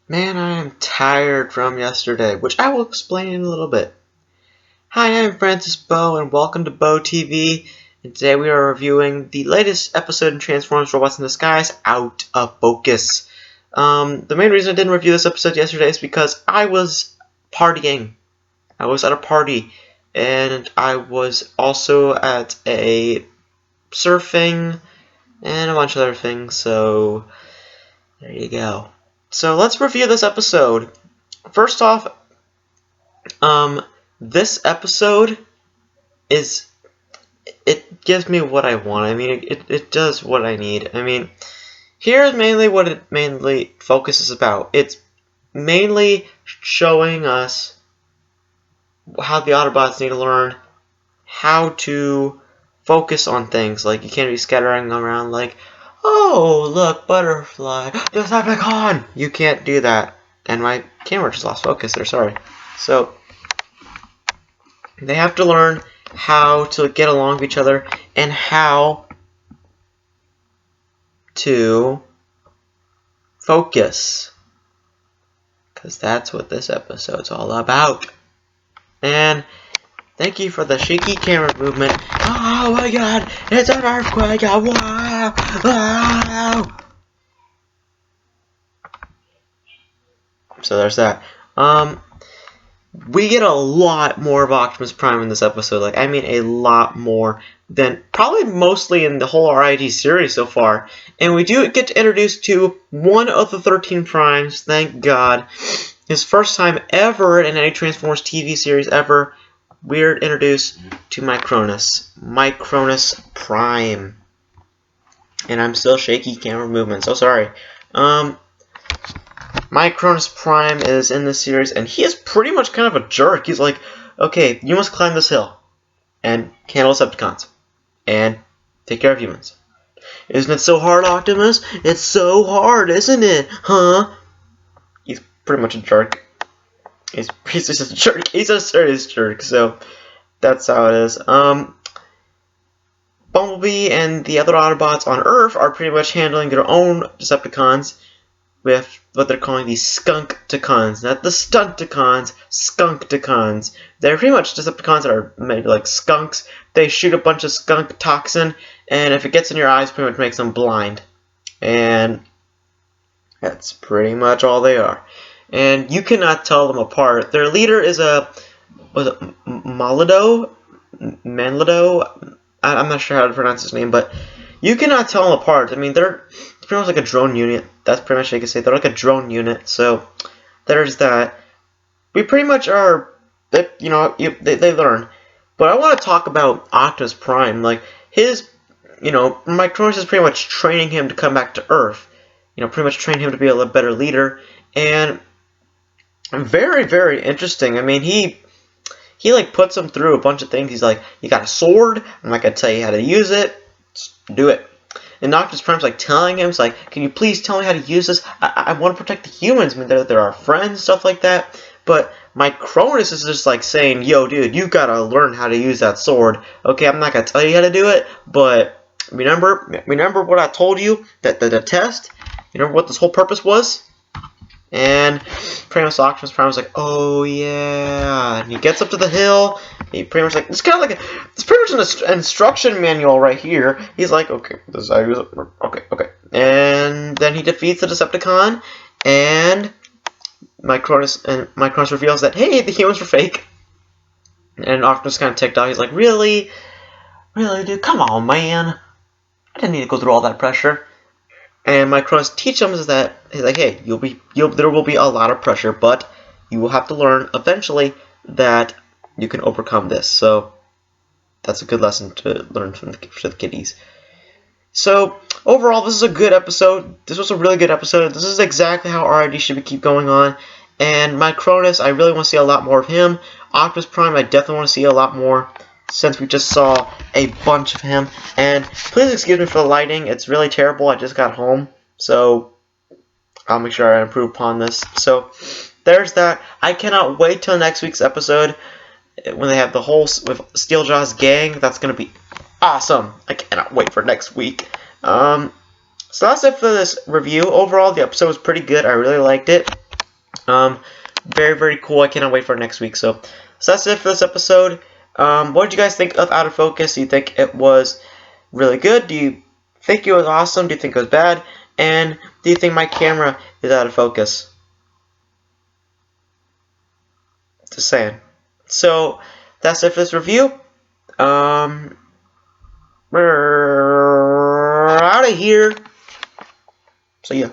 Man, I am tired from yesterday, which I will explain in a little bit. Hi, I'm Francis Beau, and welcome to Beau TV. And today we are reviewing the latest episode in Transformers Robots in Disguise, Out of Focus. The main reason I didn't review this episode yesterday is because I was partying. I was at a party, and I was also at a surfing and a bunch of other things, so there you go. So let's review this episode. First off, this episode it gives me what I want. I mean, it does what I need. I mean, here's mainly what it mainly focuses about. It's mainly showing us how the Autobots need to learn how to focus on things. Like, you can't be scattering around like, oh, look, butterfly, Decepticon! You can't do that. And my camera just lost focus there, sorry. So, they have to learn how to get along with each other and how to focus. Because that's what this episode's all about. And thank you for the shaky camera movement. Oh my god, it's an earthquake! Wow! Wow! So there's that. We get a lot more of Optimus Prime in this episode. Like, I mean, a lot more than probably mostly in the whole RID series so far. And we do get to introduce to one of the 13 Primes, thank God. His first time ever in any Transformers TV series ever. We're introduced to Micronus. Micronus Prime. And I'm still shaky camera movement, so sorry. Micronus Prime is in this series, and he is pretty much kind of a jerk. He's like, okay, you must climb this hill, and handle Decepticons, and take care of humans. Isn't it so hard, Optimus? It's so hard, isn't it? Huh? He's pretty much a jerk. He's just a jerk. He's a serious jerk, so that's how it is. Bumblebee and the other Autobots on Earth are pretty much handling their own Decepticons with what they're calling the Skunkticons. Not the Stunticons, Skunkticons. They're pretty much Decepticons that are made like skunks. They shoot a bunch of skunk toxin, and if it gets in your eyes, pretty much makes them blind. And that's pretty much all they are. And you cannot tell them apart. Their leader is Malodor? I'm not sure how to pronounce his name, but you cannot tell them apart. I mean, they're pretty much like a drone unit. That's pretty much what you can say. They're like a drone unit. So there's that. We pretty much are, they learn. But I want to talk about Optimus Prime. Like, Micronus is pretty much training him to come back to Earth. Pretty much train him to be a better leader. And very, very interesting. I mean, he like puts him through a bunch of things. He's like, you got a sword? I'm not gonna tell you how to use it. Just do it. And Optimus Prime's like telling him, it's like, can you please tell me how to use this? I want to protect the humans. I mean, they're our friends, stuff like that. But Micronus is just like saying, yo, dude, you gotta learn how to use that sword. Okay, I'm not gonna tell you how to do it, but remember what I told you, that the test? You remember what this whole purpose was? And pretty much Optimus Prime was like, oh yeah, and he gets up to the hill. He pretty much like, it's pretty much an instruction manual right here. He's like, okay, this is how you use it. Okay, and then he defeats the Decepticon, and Micronus reveals that, hey, the humans were fake. And Optimus kind of ticked off. He's like, really, dude, come on, man. I didn't need to go through all that pressure. And Micronus teaches him that he's like, hey, there will be a lot of pressure, but you will have to learn eventually that you can overcome this. So that's a good lesson to learn for the kiddies. So overall, this is a good episode. This was a really good episode. This is exactly how RID should keep going on. And Micronus, I really want to see a lot more of him. Optimus Prime, I definitely want to see a lot more, since we just saw a bunch of him. And please excuse me for the lighting. It's really terrible. I just got home, so I'll make sure I improve upon this. So there's that. I cannot wait till next week's episode when they have the whole with Steeljaw's gang. That's going to be awesome. I cannot wait for next week. So that's it for this review. Overall, the episode was pretty good. I really liked it. Very, very cool. I cannot wait for next week. So that's it for this episode. What did you guys think of Out of Focus? Do you think it was really good? Do you think it was awesome? Do you think it was bad? And do you think my camera is out of focus? Just saying. So that's it for this review. We're out of here. So yeah.